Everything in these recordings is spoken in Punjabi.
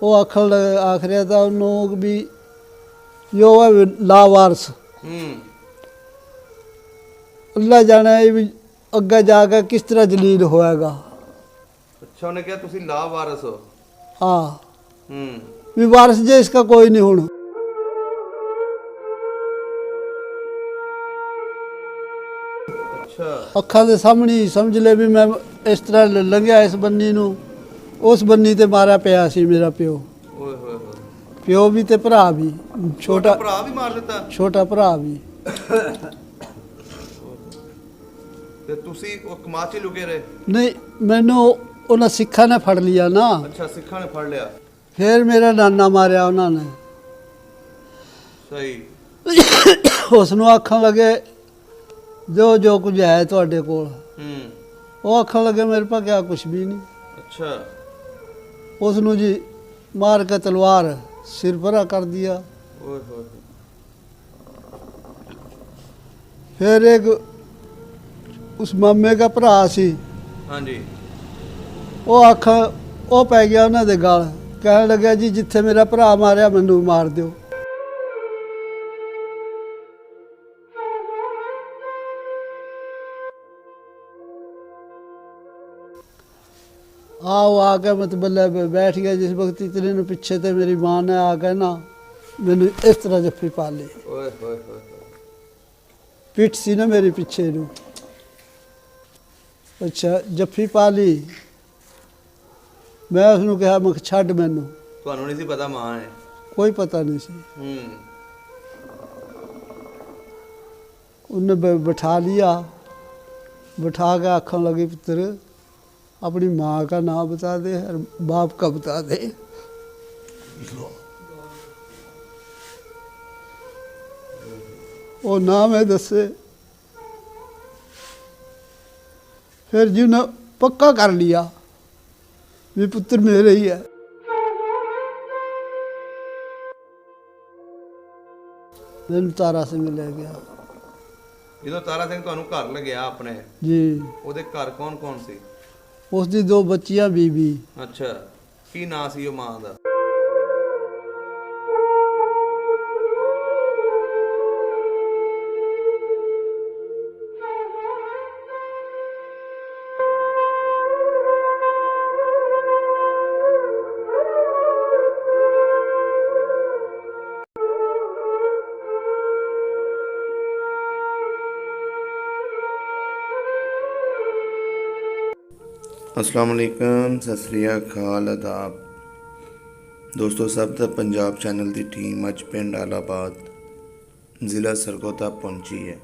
वो आख रहा था उन्होंने भी यो है लावारस। अल्लाह जाने भी अगे जाके किस तरह जलील होएगा। अच्छा उन्हें क्या तुसी लावारस हो? हाँ भी वारस जे इसका कोई नहीं होना। अच्छा अखा के सामने ही समझ ले भी मैं इस तरह लंघिया इस बन्नी नू, उस बन्नी ते मारा पिया सी मेरा प्यो। ओए होए होए। प्यो भी ते भरा भी, छोटा भरा भी मार दिता? छोटा भरा भी। ते तुसी वो कमाची लुके रहे? नहीं मैनू उन्हें सिखा ने फड़ लिया ना। अच्छा सिखा ने फड़ लिया। फिर मेरा नाना मारिया उन्होंने। सही। उसनों आखन लगे जो जो कुछ है तुहाडे कोल। वो आखन लगे मेरे पास क्या कुछ भी नहीं। अच्छा उसनों जी मार के तलवार सिर भरा कर दिया। ओए होए। फिर एक उस मामे का भरा सी, हाँ जी। वो आख वो पै गया उन्होंने दे गल, कहने लगे जी जिथे मेरा भरा मारिया मैनू मार दो। आओ आके मतलब बैठ गया जिस वक्त इतने ने पीछे थे मेरी माँ ने आके ना मैनू इस तरह जफ्फी पा ली। ओए होए होए। पिठ सी ना मेरी पीछे नू। अच्छा जफ्फी पा ली। मैं उसनू कहा मैं छड्ड मैनू। ਤੁਹਾਨੂੰ नहीं सी पता मां है? कोई पता नहीं सी। उन्हें बैठा लिया, बैठा के आखन लगी पुत्र अपनी माँ का नाम बता दे और बाप का बता दे। वो नाम है दसे। फिर जी ने पक्का कर लिया भी पुत्र मेरे ही है। मैंने तारा सिंह ले गया ਜਦੋਂ ਤਾਰਾ ਸਿੰਘ ਤੁਹਾਨੂੰ ਘਰ ਲਗਿਆ ਆਪਣੇ जी। ਉਹਦੇ ਘਰ ਕੌਣ ਕੌਣ ਸੀ? उसकी दो बच्चियां बीबी। ਅੱਛਾ ਕੀ ਨਾਂ ਸੀ ਉਹ ਮਾਂ ਦਾ? अस्सलाम वालेकुम, सत श्री अकाल, आदाब दोस्तों। सब दा पंजाब चैनल की टीम अज पिंड आलाबाद ज़िला सरगोदा पहुंची है।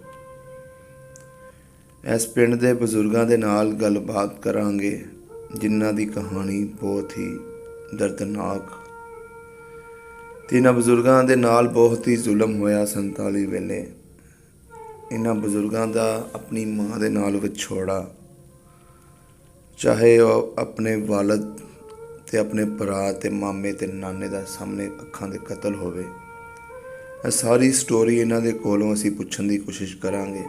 इस पिंड के बजुर्गों के नाल गलबात करांगे जिन्हां दी कहानी बहुत ही दर्दनाक। इन्हां बजुर्गों के नाल बहुत ही जुल्म होया 47 वेले। इन्हां बजुर्गों का अपनी माँ के नाल विछोड़ा, चाहे वह अपने वालद ते अपने भरा ते मामे ते नाने दा सामने अखां दे कतल होवे। सारी स्टोरी इन्हां दे कोलों असीं पुछण दी कोशिश करांगे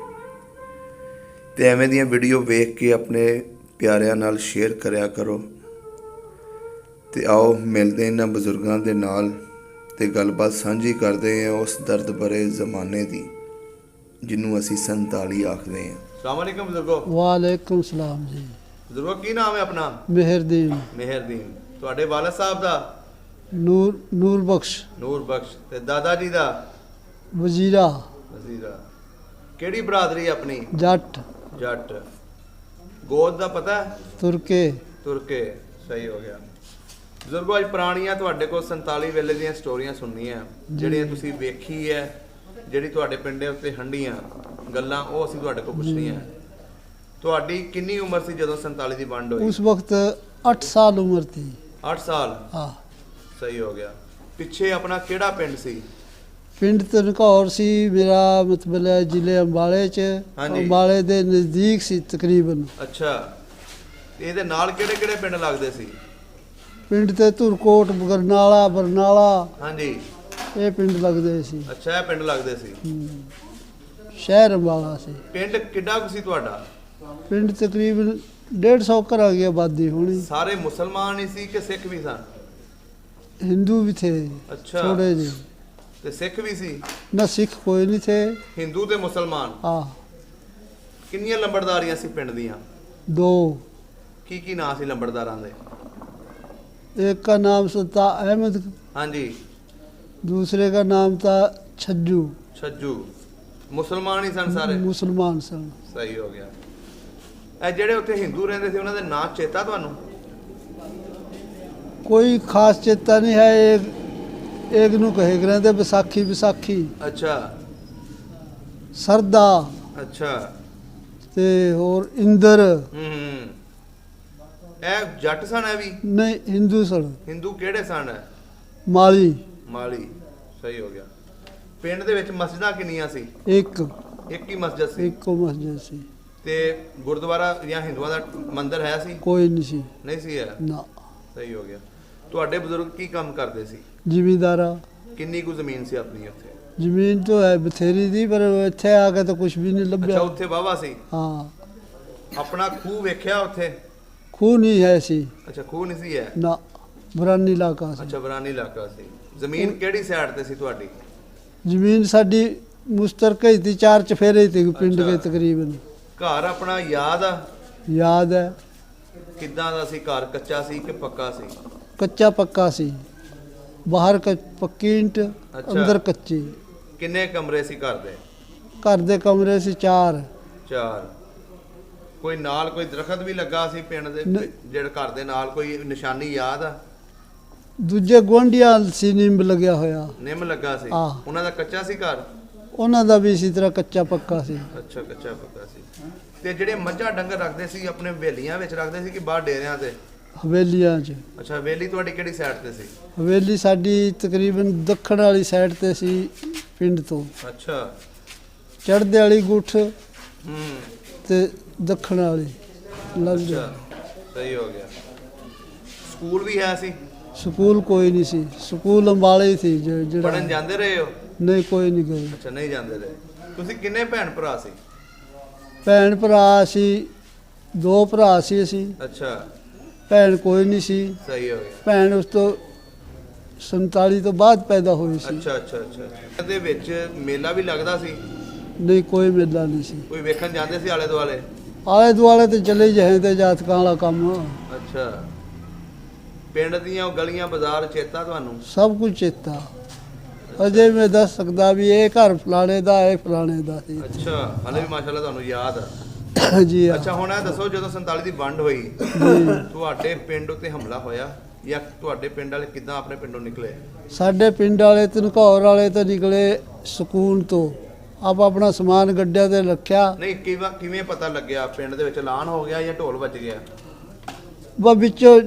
ते एवें दियां वीडियो वेख के अपने प्यारिਆਂ नाल शेयर करिया करो। ते आओ मिलदे इन्हां बजुर्गों दे नाल ते गलबात सांझी करदे हैं उस दर्द भरे ज़माने दी जिन्हों असीं 47 आखदे हैं। अस्सलाम वालेकुम बुजुर्गो। वालेकुम सलाम जी। बुजुर्गो की नाम है अपना? मेहरदीन। मेहरदीन। ਤੁਹਾਡੇ ਵਾਲਦ ਸਾਹਿਬ ਦਾ? नूर बख्श। ਨੂਰ ਬਖਸ਼। ਤੇ ਦਾਦਾ ਜੀ ਦਾ? वजीरा। ਵਜ਼ੀਰਾ। ਕਿਹੜੀ ਬਰਾਦਰੀ ਆਪਣੀ? जट। ਜੱਟ। ਗੋਦ ਦਾ ਪਤਾ? तुर्के। ਤੁਰਕੇ। ਸਹੀ ਹੋ ਗਿਆ। ਬਜ਼ੁਰਗੋ ਅੱਜ ਪੁਰਾਣੀਆਂ ਤੁਹਾਡੇ ਕੋਲ 47 ਵੇਲੇ ਦੀਆਂ ਸਟੋਰੀਆਂ ਸੁਣਨੀਆਂ ਜਿਹੜੀਆਂ ਤੁਸੀਂ ਵੇਖੀ ਹੈ, ਜਿਹੜੀ ਤੁਹਾਡੇ ਪਿੰਡੇ ਉੱਤੇ ਹੰਡੀਆਂ ਗੱਲਾਂ ਉਹ ਅਸੀਂ ਤੁਹਾਡੇ ਕੋਲ ਪੁੱਛਣੀਆਂ। ਤੁਹਾਡੀ ਕਿੰਨੀ ਉਮਰ ਸੀ ਜਦੋਂ 47 ਦੀ ਵੰਡ ਹੋਈ? उस वक्त 8 साल उम्र थी। 8 साल। हाँ। सही हो गया। पिछे अपना केड़ा पिंड सी? पिंड तनकौर सी मेरा, मतलब जिले अंबाले च। हाँ जी। अंबाले दे नज़दीक सी तकरीबन। अच्छा ਇਹਦੇ ਨਾਲ ਕਿਹੜੇ ਕਿਹੜੇ ਪਿੰਡ ਲੱਗਦੇ ਸੀ? पिंड ते धुरकोट बरनाला बरनाला ਹਾਂਜੀ ये पिंड लगदे सी। ਅੱਛਾ ਇਹ ਪਿੰਡ ਲੱਗਦੇ ਸੀ। शहर अंबाला सी। ਪਿੰਡ ਕਿੱਡਾ ਕੁ ਸੀ ਤੁਹਾਡਾ? पिंड तकरीबन 150 घर की आबादी होनी। ਸਾਰੇ ਮੁਸਲਮਾਨ ਹੀ ਸੀ ਕਿ ਸਿੱਖ ਵੀ ਸਨ? हिंदू भी थे अच्छा। थोड़े जे। ਤੇ ਸਿੱਖ ਵੀ ਸੀ? न सिख कोई नहीं थे। ਹਿੰਦੂ ਤੇ ਮੁਸਲਮਾਨ। हाँ ਕਿੰਨੀਆਂ ਲੰਬੜਦਾਰੀਆਂ ਸੀ ਪਿੰਡ ਦੀਆਂ? 2। ਕੀ ਨਾਂ ਸੀ ਲੰਬੜਦਾਰਾਂ ਦੇ? एक का नाम सुल्ता अहमद, ਹਾਂਜੀ। दूसरे का नाम था छज्जू। ਛੱਜੂ। ਮੁਸਲਮਾਨ ਹੀ ਸਨ ਸਾਰੇ? मुसलमान सन। ਸਹੀ ਹੋ ਗਿਆ। ਇਹ ਜਿਹੜੇ ਉੱਥੇ ਹਿੰਦੂ ਰਹਿੰਦੇ ਸੀ ਉਹਨਾਂ ਦੇ ਨਾਂ ਚੇਤਾ ਤੁਹਾਨੂੰ? कोई खास चेता नहीं है। एक नू कहे रहते बैसाखी बैसाखी, ਅੱਛਾ सरदा ਅੱਛਾ। ते और इंदर। ਹੂੰ। ਇਹ ਜੱਟ ਸਨ? ਇਹ ਵੀ नहीं हिंदू सन। ਹਿੰਦੂ ਕਿਹੜੇ ਸਨ? माली ਮਾਲੀ। ਸਹੀ ਹੋ ਗਿਆ। ਪਿੰਡ ਦੇ ਵਿੱਚ ਮਸਜਿਦਾਂ ਕਿੰਨੀਆਂ ਸੀ? एक ਇੱਕ ਹੀ ਮਸਜਿਦ ਸੀ? एक को मस्जिद सी। ਤੇ ਗੁਰਦੁਆਰਾ ਜਾਂ ਹਿੰਦੂਆਂ ਦਾ ਮੰਦਿਰ ਹੈ ਸੀ? कोई नहीं सी ਨਹੀਂ ਸੀ ਹੈ? ना। ਸਹੀ ਹੋ ਗਿਆ। ਤੁਹਾਡੇ ਬਜ਼ੁਰਗ ਕੀ ਕੰਮ ਕਰਦੇ ਸੀ? जिमीदारा। ਕਿੰਨੀ ਕੁ ਜ਼ਮੀਨ ਸੀ ਆਪਣੀ ਉੱਥੇ? जमीन तो है बथेरी थी पर इत्थे आके तो कुछ भी नहीं ਅੱਛਾ लभ्या। ਉੱਥੇ ਵਾਹਵਾ ਸੀ? हाँ ਆਪਣਾ ਖੂਹ ਵੇਖਿਆ ਉੱਥੇ? खूह नहीं है सी ਅੱਛਾ ਖੂਹ ਨਹੀਂ ਸੀ ਹੈ? ना, बुरानी इलाका सी। ਅੱਛਾ ਬਰਾਨੀ ਇਲਾਕਾ ਸੀ। ਜ਼ਮੀਨ ਕਿਹੜੀ ਸਾਈਡ ਤੇ ਸੀ ਤੁਹਾਡੀ? जमीन साडी मुश्तरक ही थी, 4 चफेरे थी पिंड अच्छा। के तकरीबन। ਘਰ ਆਪਣਾ ਯਾਦ ਆ? याद है ਕਿੱਦਾਂ ਦਾ ਸੀ ਘਰ? ਕੱਚਾ ਸੀ ਕਿ ਪੱਕਾ ਸੀ? कच्चा पक्का सी। बाहर पक्की ईंट, अच्छा। अंदर कच्ची। ਕਿੰਨੇ ਕਮਰੇ ਸੀ ਘਰ ਦੇ? घर दे कमरे सी 4। 4। ਕੋਈ ਨਾਲ ਕੋਈ ਦਰਖਤ ਵੀ ਲੱਗਾ ਸੀ ਪਿੰਡ ਦੇ ਨਹੀਂ। ਜਿਹੜੇ ਘਰ ਦੇ ਨਾਲ ਕੋਈ ਨਿਸ਼ਾਨੀ ਯਾਦ ਆ? दूजे गुआंढियां सी नींब लग्या होया। ਨਿੰਮ ਲੱਗਾ ਸੀ? ਹਾਂ। ਉਹਨਾਂ ਦਾ ਕੱਚਾ ਸੀ ਘਰ? ਉਹਨਾਂ ਦਾ ਵੀ ਇਸੇ ਤਰ੍ਹਾਂ ਕੱਚਾ ਪੱਕਾ ਸੀ। ਅੱਛਾ ਕੱਚਾ ਪੱਕਾ ਸੀ। ਤੇ ਜਿਹੜੇ ਮੱਝਾਂ ਡੰਗਰ ਰੱਖਦੇ ਸੀ ਆਪਣੇ ਹਵੇਲੀਆਂ ਵਿੱਚ ਰੱਖਦੇ ਸੀ ਕਿ ਬਾਹਰ ਡੇਰਿਆਂ ਤੇ? ਹਵੇਲੀਆਂ 'ਚ। ਅੱਛਾ ਹਵੇਲੀ ਤੁਹਾਡੀ ਕਿਹੜੀ ਸਾਈਡ ਤੇ ਸੀ? ਹਵੇਲੀ ਸਾਡੀ ਤਕਰੀਬਨ ਦੱਖਣ ਵਾਲੀ ਸਾਈਡ ਤੇ ਸੀ ਪਿੰਡ ਤੋਂ। ਅੱਛਾ। ਚੜ੍ਹਦੇ ਵਾਲੀ ਗੁੱਠ ਹੂੰ। ਤੇ ਦੱਖਣ ਵਾਲੀ ਲੱਗ ਅੱਛਾ ਗਿਆ। ਸਹੀ ਹੋ ਗਿਆ। ਸਕੂਲ ਵੀ ਹੈ ਸੀ? ਸਕੂਲ ਕੋਈ ਨਹੀਂ ਸੀ, ਸਕੂਲ ਅੰਬਾਲੇ ਹੀ ਸੀ ਜਿਹੜਾ। ਪੜਨ ਜਾਂਦੇ ਰਹੇ ਹੋ? ਨਹੀਂ ਕੋਈ ਨਹੀਂ ਗਏ। ਅੱਛਾ ਨਹੀਂ ਜਾਂਦੇ ਰਹੇ। ਤੁਸੀਂ ਕਿੰਨੇ ਭੈਣ ਭਰਾ ਸੀ? ਭੈਣ ਭਰਾ ਸੀ 2 ਭਰਾ ਸੀ ਅਸੀਂ। ਅੱਛਾ ਭੈਣ ਕੋਈ ਨਹੀਂ ਸੀ। ਸਹੀ ਹੋ ਗਿਆ। ਭੈਣ ਉਸ ਤੋਂ 47 ਤੋਂ ਬਾਅਦ ਪੈਦਾ ਹੋਈ ਸੀ। ਅੱਛਾ ਅੱਛਾ ਅੱਛਾ। ਇਹਦੇ ਵਿੱਚ ਮੇਲਾ ਵੀ ਲੱਗਦਾ ਸੀ? ਨਹੀਂ ਕੋਈ ਮੇਲਾ ਨਹੀਂ ਸੀ। ਕੋਈ ਵੇਖਣ ਜਾਂਦੇ ਸੀ ਆਲੇ ਦੁਆਲੇ? ਆਲੇ ਦੁਆਲੇ ਤੇ ਚਲੇ ਜਾਏ ਤੇ ਜਾਤਕਾਂ ਵਾਲਾ ਕੰਮ। ਅੱਛਾ। ਪਿੰਡ ਦੀਆਂ ਉਹ ਗਲੀਆਂ ਬਾਜ਼ਾਰ ਚੇਤਾ ਤੁਹਾਨੂੰ? ਸਭ ਕੁਝ ਚੇਤਾ। ਅਜੇ ਮੈਂ ਦੱਸ ਸਕਦਾ ਵੀ ਇਹ ਘਰ ਫਲਾਣੇ ਦਾ, ਇਹ ਫਲਾਣੇ ਦਾ ਸੀ। ਅੱਛਾ ਹਲੇ ਵੀ ਮਾਸ਼ਾਅੱਲਾ ਤੁਹਾਨੂੰ ਯਾਦ ਆ? ਜੀ ਹਾਂ। ਅੱਛਾ ਹੁਣ ਇਹ ਦੱਸੋ ਜਦੋਂ 47 ਦੀ ਵੰਡ ਹੋਈ ਤੁਹਾਡੇ ਪਿੰਡ ਉੱਤੇ ਹਮਲਾ ਹੋਇਆ ਜਾਂ ਤੁਹਾਡੇ ਪਿੰਡ ਵਾਲੇ ਕਿੱਦਾਂ ਆਪਣੇ ਪਿੰਡੋਂ ਨਿਕਲੇ? ਸਾਡੇ ਪਿੰਡ ਵਾਲੇ ਤਨਕੌਰ ਵਾਲੇ ਤਾਂ ਨਿਕਲੇ ਸਕੂਨ ਤੋਂ। ਆਪ ਆਪਣਾ ਸਮਾਨ ਗੱਡਿਆਂ ਤੇ ਰੱਖਿਆ। ਨਹੀਂ ਕਿਵੇਂ ਪਤਾ ਲੱਗਿਆ? ਪਿੰਡ ਦੇ ਵਿੱਚ ਐਲਾਨ ਹੋ ਗਿਆ ਜਾਂ ਢੋਲ ਵੱਜ ਗਿਆ? ਵਾ ਵਿੱਚੋਂ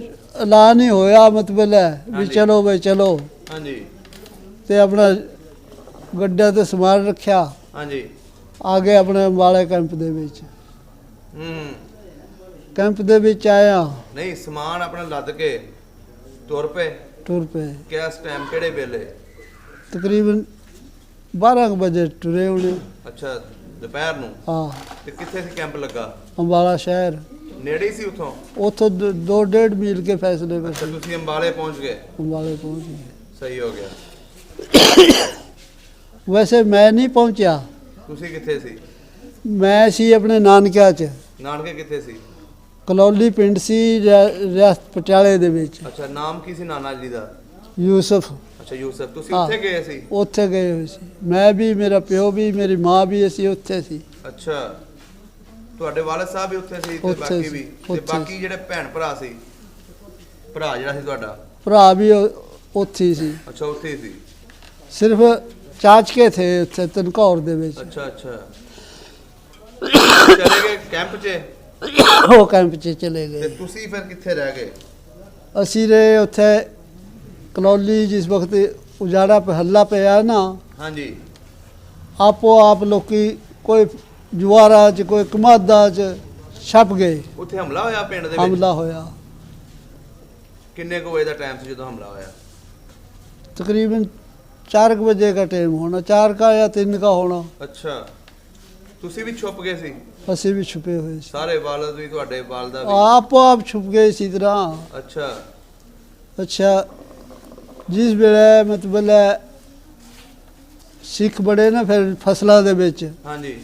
ਐਲਾਨ ਹੀ ਹੋਇਆ ਮਤਲਬ ਹੈ ਵੀ ਹਾਂਜੀ। ਚਲੋ ਬਈ ਚਲੋ। ਹਾਂਜੀ ਤੇ ਆਪਣਾ ਗੱਡਿਆਂ ਤੇ ਸਮਾਨ ਰੱਖਿਆ, ਹਾਂਜੀ। ਆ ਗਏ ਆਪਣੇ ਅੰਬਾਲੇ ਕੈਂਪ ਦੇ ਵਿੱਚ। ਹੂੰ। ਕੈਂਪ ਦੇ ਵਿੱਚ ਆਇਆ, ਨਹੀਂ ਸਮਾਨ ਆਪਣਾ ਲੱਦ ਕੇ ਤੁਰ ਪਏ? ਟੁਰ ਪਏ। ਕਿਸ ਟਾਈਮ ਕਿਹੜੇ ਵੇਲੇ? ਤਕਰੀਬਨ 12 ਕੁ ਵਜੇ ਟੁਰੇ ਉਹਨੇ। ਅੱਛਾ ਦੁਪਹਿਰ ਨੂੰ? ਹਾਂ ਤੇ ਕਿੱਥੇ ਸੀ ਕੈਂਪ ਲੱਗਾ? ਅੰਬਾਲਾ ਸ਼ਹਿਰ। ਨੇੜੇ ਹੀ ਸੀ ਉੱਥੋਂ? ਉੱਥੋਂ 2.5 ਮੀਲ ਕੇ ਫੈਸਲੇ ਵਿੱਚ ਅੱਛਾ ਤੁਸੀਂ ਅੰਬਾਲੇ ਪਹੁੰਚ ਗਏ? ਅੰਬਾਲੇ ਪਹੁੰਚ ਗਏ। ਸਹੀ ਹੋ ਗਿਆ। ਵੈਸੇ ਮੈਂ ਨਹੀਂ ਪਹੁੰਚਿਆ, ਤੁਸੀਂ ਕਿੱਥੇ ਸੀ? ਮੈਂ ਸੀ ਆਪਣੇ ਨਾਨਕਿਆਂ 'ਚ। ਨਾਨਕੇ ਕਿੱਥੇ ਸੀ? ਕਲੌਲੀ ਪਿੰਡ ਸੀ ਰਿਆਸਤ ਪਟਿਆਲੇ ਦੇ ਵਿੱਚ। ਅੱਛਾ ਨਾਮ ਕੀ ਸੀ ਨਾਨਾ ਜੀ ਦਾ? ਯੂਸਫ। ਅੱਛਾ ਯੂਸਫ। ਤੁਸੀਂ ਹਾਂ। ਉੱਥੇ ਗਏ ਸੀ? ਉੱਥੇ ਗਏ ਹੋਏ ਸੀ, ਮੈਂ ਵੀ, ਮੇਰਾ ਪਿਓ ਵੀ, ਮੇਰੀ ਮਾਂ ਵੀ, ਅਸੀਂ ਉੱਥੇ ਸੀ। ਅੱਛਾ ਤੁਹਾਡੇ ਵਾਲਿਦ ਸਾਹਿਬ ਵੀ ਉੱਥੇ ਸੀ ਤੇ ਉੱਥੇ ਬਾਕੀ ਸੀ, ਵੀ? ਤੇ ਉੱਥੇ ਬਾਕੀ ਸੀ। ਜਿਹੜੇ ਭੈਣ ਭਰਾ ਸੀ? ਭਰਾ ਜਿਹੜਾ ਸੀ ਤੁਹਾਡਾ? ਭਰਾ ਵੀ ਉੱਥੇ ਹੀ ਸੀ। ਅੱਛਾ ਉੱਥੇ ਹੀ ਸੀ। ਸਿਰਫ ਚਾਚਕੇ ਥੇ ਉੱਥੇ ਤਨਕੌਰ ਦੇ ਵਿੱਚ। ਅੱਛਾ ਅੱਛਾ। ਚਲੇ ਗਏ ਕੈਂਪ 'ਚ? ਉਹ ਕੈਂਪ 'ਚ ਚਲੇ ਤੇ ਗਏ। ਤੁਸੀਂ ਫਿਰ ਕਿੱਥੇ ਰਹਿ ਗਏ? ਅਸੀਂ ਰਹੇ ਉੱਥੇ ਕਲੌਲੀ। ਜਿਸ ਵਕਤ ਉਜਾੜਾ ਪੇ ਹੱਲਾ ਪਿਆ ਨਾ, ਹਾਂਜੀ ਆਪੋ ਆਪ ਲੋਕੀ ਕੋਈ ਜੁਆਰਾ 'ਚ ਕੋਈ ਕਮਾਦਾ 'ਚ ਛਪ ਗਏ। ਉੱਥੇ ਹਮਲਾ ਹੋਇਆ ਪਿੰਡ ਦੇ ਵਿੱਚ? ਹਮਲਾ ਹੋਇਆ। ਕਿੰਨੇ ਕੁ ਵਜੇ ਦਾ ਟਾਈਮ ਸੀ ਜਦੋਂ ਹਮਲਾ ਹੋਇਆ? तकरीबन 4 बजे का टाइम होना, 4 का या 3 का होना। ਅੱਛਾ ਤੁਸੀਂ ਵੀ ਛੁਪ ਗਏ ਸੀ? ਅਸੀਂ ਵੀ ਛੁਪੇ ਹੋਏ ਸੀ। ਸਾਰੇ ਵਾਲਦ ਵੀ ਤੁਹਾਡੇ ਵਾਲਦਾ ਵੀ? ਆਪੋ ਆਪ ਛੁਪ ਗਏ ਇਸੀ ਤਰ੍ਹਾਂ। ਅੱਛਾ ਅੱਛਾ ਜਿਸ ਵੇਲੇ ਮਤਲਬ ਸਿੱਖ ਬੜੇ ਨਾ ਫਿਰ ਫਸਲਾਂ ਦੇ ਵਿੱਚ ਹਾਂਜੀ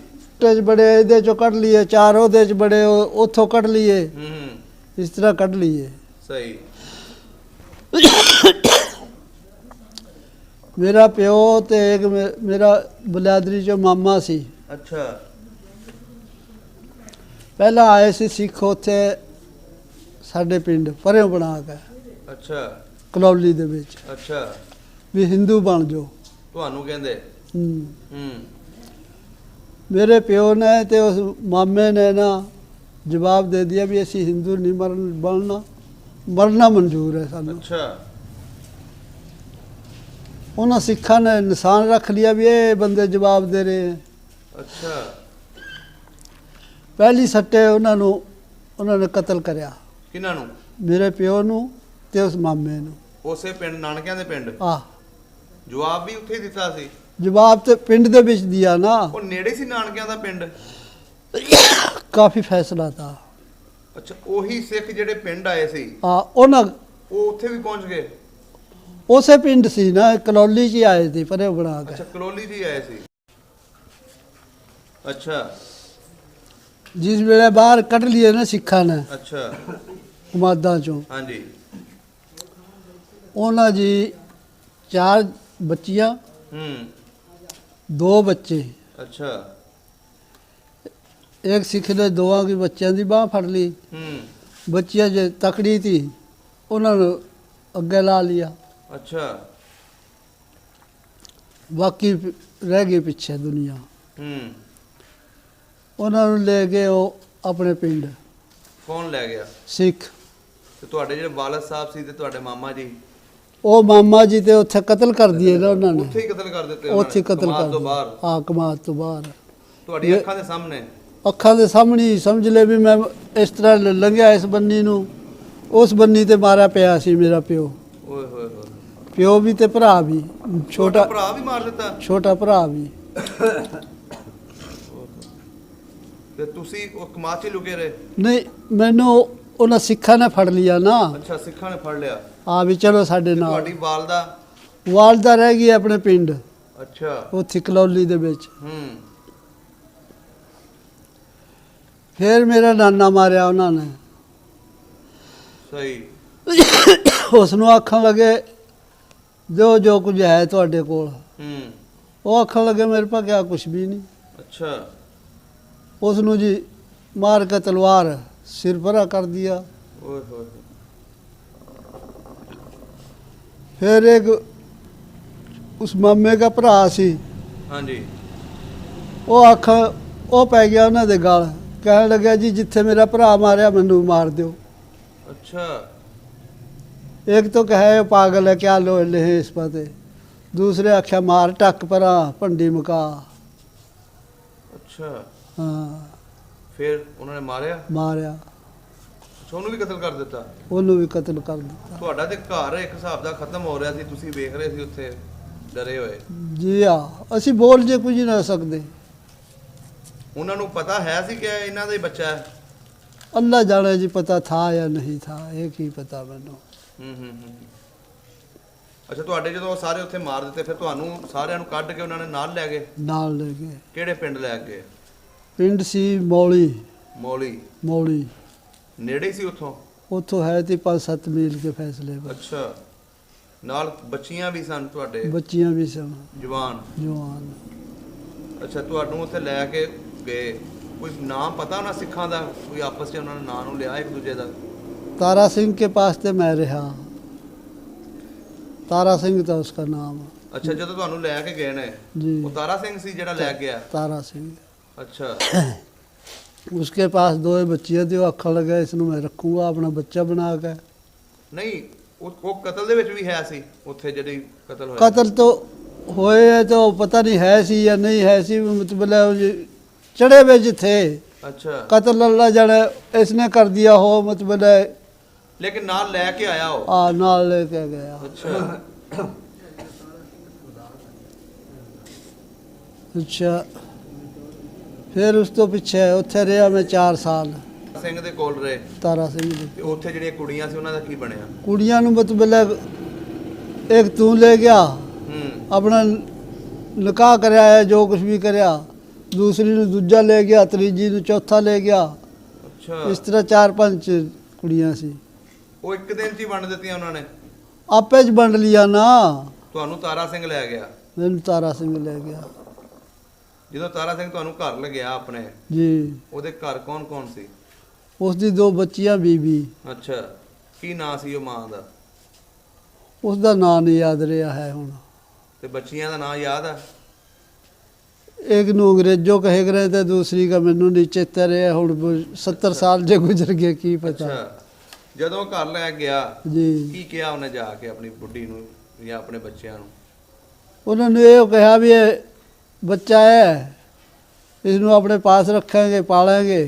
ਟੇ 'ਚ ਬੜੇ ਇਹਦੇ ਚੋਂ ਕੱਢ ਲਈਏ, ਚਾਰ ਉਹਦੇ 'ਚ ਬੜੇ ਉੱਥੋਂ ਕੱਢ ਲਈਏ, ਇਸ ਤਰ੍ਹਾਂ ਕੱਢ ਲਈਏ। ਸਹੀ। ਮੇਰਾ ਪਿਓ ਤੇ ਇੱਕ ਮੇਰਾ ਬਲਾਦਰੀ ਚੋਂ ਮਾਮਾ ਸੀ। ਅੱਛਾ ਪਹਿਲਾਂ ਆਏ ਸੀ ਸਿੱਖ ਉੱਥੇ ਸਾਡੇ ਪਿੰਡ ਪਰਿਓਂ ਬਣਾ ਕੇ ਅੱਛਾ ਕਲੌਲੀ ਦੇ ਵਿੱਚ, ਅੱਛਾ ਵੀ ਹਿੰਦੂ ਬਣ ਜਾਓ। ਤੁਹਾਨੂੰ ਕਹਿੰਦੇ? ਹੂੰ। ਮੇਰੇ ਪਿਓ ਨੇ ਤੇ ਉਸ ਮਾਮੇ ਨੇ ਨਾ ਜਵਾਬ ਦੇ ਦਿਆ ਵੀ ਅਸੀਂ ਹਿੰਦੂ ਨਹੀਂ ਬਣਨਾ, ਮਰਨਾ ਮਨਜ਼ੂਰ ਹੈ ਸਾਨੂੰ। ਅੱਛਾ। ਉਹਨਾਂ ਸਿੱਖਾਂ ਨੇ ਨਿਸ਼ਾਨ ਰੱਖ ਲਿਆ ਵੀ ਇਹ ਬੰਦੇ ਜਵਾਬ ਦੇ ਰਹੇ ਹੈ। ਅੱਛਾ। ਪਹਿਲੀ ਸੱਟੇ ਉਹਨਾਂ ਨੇ ਕਤਲ ਕਰਿਆ। ਕਿਹਨਾਂ ਨੂੰ? ਮੇਰੇ ਪਿਓ ਨੂੰ ਤੇ ਉਸ ਮਾਮੇ ਨੂੰ। ਉਸੇ ਪਿੰਡ, ਨਾਨਕਿਆਂ ਦੇ ਪਿੰਡ? ਆਹ ਜਵਾਬ ਵੀ ਉੱਥੇ ਹੀ ਦਿੱਤਾ ਸੀ? ਜਵਾਬ ਤੇ ਪਿੰਡ ਦੇ ਵਿੱਚ ਦਿਆ ਨਾ। ਉਹ ਨੇੜੇ ਸੀ ਨਾਨਕਿਆਂ ਦਾ ਪਿੰਡ? ਕਾਫੀ ਫੈਸਲਾ ਤਾ। ਅੱਛਾ, ਉਹੀ ਸਿੱਖ ਜਿਹੜੇ ਪਿੰਡ ਆਏ ਸੀ ਉਹਨਾਂ ਉਹ ਉੱਥੇ ਵੀ ਪਹੁੰਚ ਗਏ? ਉਸੇ ਪਿੰਡ ਸੀ ਨਾ, ਕਲੌਲੀ 'ਚ ਹੀ ਆਏ ਸੀ ਪਰੇ ਬਣਾ ਕੇ। ਅੱਛਾ, ਕਲੋਲੀ ਜੀ ਆਏ ਸੀ। ਅੱਛਾ ਜਿਸ ਵੇਲੇ ਬਾਹਰ ਕੱਢ ਲਈਏ ਨਾ ਸਿੱਖਾਂ ਨੇ ਅੱਛਾ। ਕਮਾਦਾਂ ਚੋਂ, ਹਾਂਜੀ ਉਹਨਾਂ ਜੀ 4 ਬੱਚੀਆਂ, 2 ਬੱਚੇ। ਅੱਛਾ। ਇੱਕ ਸਿੱਖ ਨੇ ਦੋਵਾਂ ਕੀ ਬੱਚਿਆਂ ਦੀ ਬਾਹ ਫੜ ਲਈ। ਬੱਚੀਆਂ ਜੇ ਤਕੜੀ ਥੀ ਉਹਨਾਂ ਨੂੰ ਅੱਗੇ ਲਾ ਲਿਆ। ਅੱਛਾ। ਬਾਕੀ ਰਹਿ ਗਏ ਪਿੱਛੇ ਦੁਨੀਆ। ਉਹਨਾਂ ਨੂੰ ਲੈ ਗਏ ਉਹ ਆਪਣੇ ਪਿੰਡ। ਕੌਣ ਲੈ ਗਿਆ? ਸਿੱਖ। ਤੇ ਤੁਹਾਡੇ ਜਿਹੜੇ ਵਾਲਦ ਸਾਹਿਬ ਸੀ ਤੇ ਤੁਹਾਡੇ ਮਾਮਾ ਜੀ? ਉਹ ਮਾਮਾ ਜੀ ਤੇ ਉੱਥੇ ਕਤਲ ਕਰ ਦਿਏ ਨਾ ਉਹਨਾਂ ਨੇ। ਉੱਥੇ ਹੀ ਕਤਲ ਕਰ ਦਿੱਤੇ? ਉੱਥੇ ਕਤਲ ਕਰ ਤੋਂ ਬਾਹਰ? ਹਾਂ, ਕਮਾਦ ਤੋਂ ਬਾਹਰ। ਤੁਹਾਡੀ ਅੱਖਾਂ ਦੇ ਸਾਹਮਣੇ? ਅੱਖਾਂ ਦੇ ਸਾਹਮਣੇ ਹੀ ਸਮਝ ਲੈ ਵੀ ਮੈਂ ਇਸ ਤਰ੍ਹਾਂ ਲੰਘਿਆ ਇਸ ਬੰਨੀ ਨੂੰ, ਉਸ ਬੰਨੀ ਤੇ ਮਾਰਿਆ ਪਿਆ ਸੀ ਮੇਰਾ ਪਿਓ। ਓਏ ਹੋਏ ਹੋਏ। ਪਿਓ ਵੀ ਤੇ ਭਰਾ ਵੀ। ਛੋਟਾ ਭਰਾ ਵੀ ਮਾਰ ਦਿੱਤਾ? ਛੋਟਾ ਭਰਾ ਵੀ। ਤੇ ਤੁਸੀਂ ਉਹ ਕਮਾਦ 'ਚ ਹੀ ਲੁਕੇ ਰਹੇ? ਨਹੀਂ, ਮੈਨੂੰ ਉਹਨਾਂ ਸਿੱਖਾਂ ਨੇ ਫੜ ਲਿਆ ਨਾ। ਅੱਛਾ, ਸਿੱਖਾਂ ਨੇ ਫੜ ਲਿਆ। ਆ ਵੀ ਚਲੋ ਸਾਡੇ ਨਾਲ। ਤੁਹਾਡੀ ਵਾਲਦਾ? ਵਾਲਦਾ ਰਹਿ ਗਈ ਆਪਣੇ ਪਿੰਡ ਅੱਛਾ। ਉੱਥੇ ਕਲੌਲੀ ਦੇ ਵਿੱਚ। ਫਿਰ ਮੇਰਾ ਨਾਨਾ ਮਾਰਿਆ ਉਹਨਾਂ ਨੇ। ਸਹੀ। ਉਸ ਨੂੰ ਆਖਣ ਲੱਗੇ ਜੋ ਕੁਝ ਹੈ ਤੁਹਾਡੇ ਕੋਲ। ਉਹ ਆਖਣ ਲੱਗੇ ਮੇਰੇ ਪਾ ਕਿਆ ਕੁਛ ਵੀ ਨਹੀਂ। ਅੱਛਾ। ਉਸ ਨੂੰ ਜੀ ਮਾਰ ਕੇ ਤਲਵਾਰ ਸਿਰ ਪਰਾ ਕਰ ਦਿया। ਓਏ ਹੋਏ। फिर एक उस मामे का भरा सी। हाँ जी। वो आख वो पै गया उन्होंने गल, कह लग्या जी जिथे मेरा भरा मारिया मैनू मार दो। अच्छा। एक तो कहे पागल है क्या लो ले इस पाते, दूसरे आख्या मार टक परा भंडी मुका। अच्छा। हाँ। फिर उन्होंने मारिया? मारिया। ਉਹਨੂੰ ਵੀ ਕਤਲ ਕਰ ਦਿੱਤਾ? ਉਹਨੂੰ ਵੀ ਕਤਲ ਕਰ ਦਿੱਤਾ। ਤੁਹਾਡਾ ਤੇ ਘਰ ਇੱਕ ਹਿਸਾਬ ਦਾ ਖਤਮ ਹੋ ਰਿਹਾ ਸੀ, ਤੁਸੀਂ ਵੇਖ ਰਹੇ ਸੀ ਉੱਥੇ ਡਰੇ ਹੋਏ? ਜੀ ਆ, ਅਸੀਂ ਬੋਲ ਜੇ ਕੁਝ ਨਾ ਸਕਦੇ। ਉਹਨਾਂ ਨੂੰ ਪਤਾ ਹੈ ਸੀ ਕਿ ਇਹਨਾਂ ਦਾ ਹੀ ਬੱਚਾ ਹੈ? ਅੱਲਾ ਜਾਣੇ ਜੀ ਪਤਾ ਥਾ ਜਾਂ ਨਹੀਂ ਥਾ, ਇਹ ਕੀ ਪਤਾ ਮੈਨੂੰ। ਅੱਛਾ, ਤੁਹਾਡੇ ਜਦੋਂ ਸਾਰੇ ਉੱਥੇ ਮਾਰ ਦਿੱਤੇ ਫਿਰ ਤੁਹਾਨੂੰ ਸਾਰਿਆਂ ਨੂੰ ਕੱਢ ਕੇ ਉਹਨਾਂ ਨੇ ਨਾਲ ਲੈ ਗਏ? ਨਾਲ ਲੈ ਗਏ। ਕਿਹੜੇ ਪਿੰਡ ਲੈ ਗਏ? ਪਿੰਡ ਸੀ ਮੌਲੀ। ਮੌਲੀ? ਮੌਲੀ ਨੇੜੇ ਸੀ ਉੱਥੋਂ? ਉੱਥੋਂ ਹੈ ਤੇ 5-7 ਮੀਲ ਕੇ ਫੈਸਲੇ ਪਰ। ਅੱਛਾ। ਨਾਲ ਬੱਚੀਆਂ ਵੀ ਸਨ ਤੁਹਾਡੇ? ਬੱਚੀਆਂ ਵੀ ਸਨ। ਜਵਾਨ? ਜਵਾਨ। ਅੱਛਾ, ਤੁਹਾਨੂੰ ਉੱਥੇ ਲੈ ਕੇ ਗਏ, ਕੋਈ ਨਾਮ ਪਤਾ ਉਹਨਾਂ ਸਿੱਖਾਂ ਦਾ? ਕੋਈ ਆਪਸ 'ਚ ਉਹਨਾਂ ਨੇ ਨਾਂ ਨੂੰ ਲਿਆ ਇੱਕ ਦੂਜੇ ਦਾ? तारा सिंह के पास ਤੇ मैं रहा। तारा सिंह था उसका नाम। ਅੱਛਾ, ਜਦੋਂ ਤੁਹਾਨੂੰ ਲੈ ਕੇ ਗਏ ਨੇ जी। ਉਹ ਤਾਰਾ ਸਿੰਘ ਸੀ ਜਿਹੜਾ ਲੈ ਗਿਆ? तारा सिंह। ਅੱਛਾ। उसके पास 2 बच्चियां थी, वो आखन लगा इसनू मैं रखूंगा अपना बच्चा बना के। ਨਹੀਂ, ਉਹ ਕਤਲ ਦੇ ਵਿੱਚ ਵੀ ਹੈ ਸੀ ਉੱਥੇ ਜਿਹੜੀ ਕਤਲ ਹੋਇਆ? कत्ल तो होए है तो पता नहीं है सी या नहीं है सी, मतलब चढ़े हुए थे। ਅੱਛਾ। कत्ल अल्लाह जाने इसने कर दिया हो, मतलब ਲੇਕਿन ਨਾਲ ਲੈ ਕੇ ਆਇਆ ਉਹ? नाल लेके गया। ਅੱਛਾ। अच्छा। फिर उस तो पिछे उत्थे रहा मैं 4 साल। ਸਿੰਘ ਦੇ ਕੋਲ ਰਹੇ? तारा सिंह जी। ਤੇ ਉੱਥੇ ਜਿਹੜੀਆਂ ਕੁੜੀਆਂ ਸੀ ਉਹਨਾਂ ਦਾ ਕੀ ਬਣਿਆ? ਕੁੜੀਆਂ ਨੂੰ ਮਤਲਬ एक तू ले गया अपना निकाह कराया है, जो कुछ भी कराया, दूसरी ने दूजा ले गया, तीजी ने चौथा ले गया। ਅੱਛਾ इस तरह 4-5 कुड़ियां सी। ਉਹ ਇੱਕ ਦਿਨ 'ਚ ਹੀ ਵੰਡ ਦਿੱਤੀਆਂ ਉਹਨਾਂ ਨੇ? आपे च बंड लिया ना। ਤੁਹਾਨੂੰ ਤਾਰਾ ਸਿੰਘ ਲੈ ਗਿਆ? मैंने तारा सिंह ले गया ਜਦੋਂ ਤਾਰਾ ਸਿੰਘ ਤੁਹਾਨੂੰ ਘਰ ਲਗਿਆ ਆਪਣੇ, जी। ਉਹਦੇ ਘਰ ਕੌਣ ਕੌਣ ਸੀ? उसकी 2 बच्चियां बीबी। ਅੱਛਾ, ਕੀ ਨਾਂ ਸੀ ਉਹ ਮਾਂ ਦਾ? उसका नाम नहीं याद रहा है हुण। ਤੇ ਬੱਚੀਆਂ ਦਾ ਨਾਂ ਯਾਦ ਆ? एक नू अंग्रेजों कहे करे थे, दूसरी का मैनू नहीं चेता रहा हुण। 70 साल जे गुजर गए, की पता। ਅੱਛਾ, ਜਦੋਂ ਘਰ ਲੈ ਗਿਆ जी। ਕੀ ਕਿਹਾ ਉਹਨੇ ਜਾ ਕੇ ਆਪਣੀ ਬੁੱਢੀ ਨੂੰ ਜਾਂ ਆਪਣੇ ਬੱਚਿਆਂ ਨੂੰ? उन्होंने ये कहा भी ये बच्चा है, इसनू अपने पास रखेंगे, पालेंगे,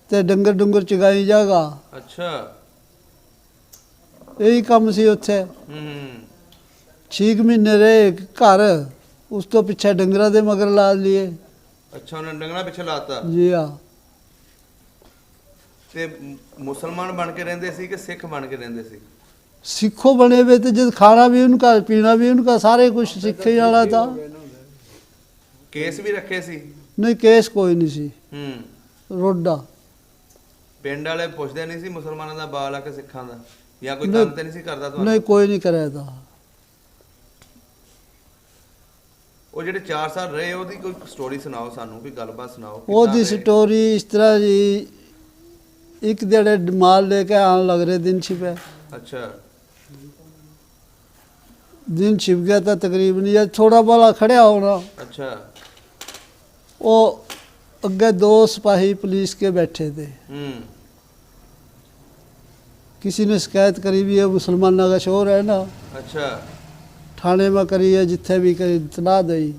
ते डंगर डुंगर चगाई जाएगा। ਅੱਛਾ। यही काम सी उत्थे। 6 महीने रहे घर, उस तो पिछे डंगरा दे मगर ला लिए। ਅੱਛਾ, ਉਹਨੇ ਡੰਗਣਾ ਪਿੱਛੇ ਲਾਤਾ। जी हाँ। ਤੇ ਮੁਸਲਮਾਨ ਬਣ ਕੇ ਰਹਿੰਦੇ ਸੀ ਕਿ ਸਿੱਖ ਬਣ ਕੇ ਰਹਿੰਦੇ ਸੀ? सिखों बने हुए थे, जब खाना भी उनका, पीना भी उनका, सारे कुछ सिख ही वाला था। ਕੇਸ ਵੀ ਰੱਖੇ ਸੀ? नहीं केस कोई नहीं सी। रोडा ਪਿੰਡ ਵਾਲੇ ਪੁੱਛਦੇ ਨਹੀਂ ਸੀ ਮੁਸਲਮਾਨਾਂ ਦਾ ਬਾਲ ਆ ਕਿ ਸਿੱਖਾਂ ਦਾ, ਜਾਂ ਕੋਈ ਨਹੀਂ, ਕੰਮ ਤੇ ਨਹੀਂ ਸੀ ਕਰਦਾ ਤੁਹਾਨੂੰ? नहीं कोई नहीं कराया था। ਉਹ ਜਿਹੜੇ 4 ਸਾਲ ਰਹੇ ਉਹਦੀ ਕੋਈ ਸਟੋਰੀ ਸੁਣਾਓ ਸਾਨੂੰ, ਕੋਈ ਗੱਲਬਾਤ ਸੁਣਾਓ। ਉਹਦੀ स्टोरी इस तरह जी, एक दिहाड़े माल लेके आने लग रहे दिन छिपे। ਅੱਛਾ। दिन छिप गया था तकरीबन, या थोड़ा बाला खड़ा होना। ਅੱਛਾ। वो अगे 2 सिपाही पुलिस के बैठे थे। किसी ने शिकायत करी भी है, मुसलमाना का शोर है ना। ਅੱਛਾ। थाने में करी है, जिथे भी करी, इतला दई।